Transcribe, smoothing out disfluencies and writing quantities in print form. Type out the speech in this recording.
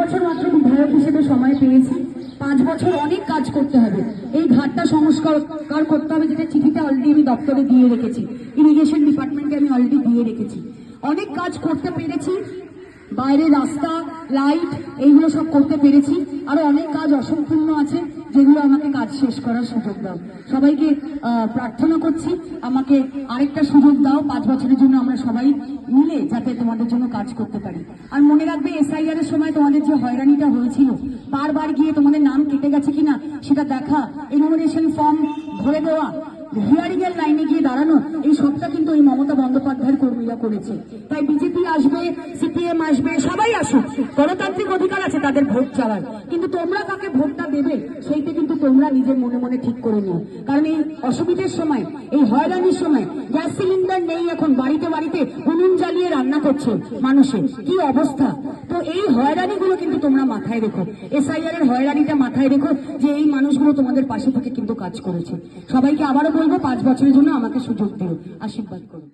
বছর মাত্র বিধায়ক হিসেবে সময় পেয়েছি। 5 বছর অনেক কাজ করতে হবে। এই ঘাটটা সংস্কার করতে হবে, যেটা চিঠিতে অলরেডি আমি দপ্তরে দিয়ে রেখেছি, ইরিগেশন ডিপার্টমেন্টে আমি অলরেডি দিয়ে রেখেছি। অনেক কাজ করতে পেরেছি, বাইরে রাস্তা, লাইট, এইগুলো সব করতে পেরেছি। আরো অনেক কাজ অসম্পূর্ণ আছে, যেগুলো আমাকে কাজ শেষ করার সুযোগ দাও। সবাইকে প্রার্থনা করছি, আমাকে আরেকটা সুযোগ দাও 5 বছরের জন্য, আমরা সবাই মিলে যাতে তোমাদের জন্য কাজ করতে পারি। আর মনে রাখবে, SIR এর সময় তোমাদের যে হয়রানিটা হয়েছিল, বারবার গিয়ে তোমাদের নাম কেটে গেছে কিনা সেটা দেখা, এনুমারেশন ফর্ম ভরে দেওয়া, হিয়ারিং এর লাইনে গিয়ে দাঁড়ানো, এই সবটা কিন্তু এই মমতা বন্দ্যোপাধ্যায়ের কর্মীরা করেছে। তাই বিজেপি আসবে, CPM আসবে, সবাই আসুক, গণতান্ত্রিক অধিকার আছে তাদের ভোট চাওয়ার, কিন্তু তোমরা কাকে ভোটটা দেবে সেইটা কিন্তু তোমরা নিজের মনে মনে ঠিক করে নিও। কারণ এই অসুবিধার সময়, এই হয়রানির সময়, গ্যাস সিলিন্ডার নেই, এখন বাড়িতে বাড়িতে উনুন জ্বালিয়ে রান্না করছে মানুষের, কি অবস্থা। তো এই হয়রানিগুলো কিন্তু তোমরা মাথায় রেখো, SIR এর হয়রানিটা মাথায় রেখো, যে এই মানুষগুলো তোমাদের পাশে থেকে কিন্তু কাজ করেছে। সবাইকে আবারও বলবো, 5 বছরের জন্য আমাকে সুযোগ দিও, আশীর্বাদ করো।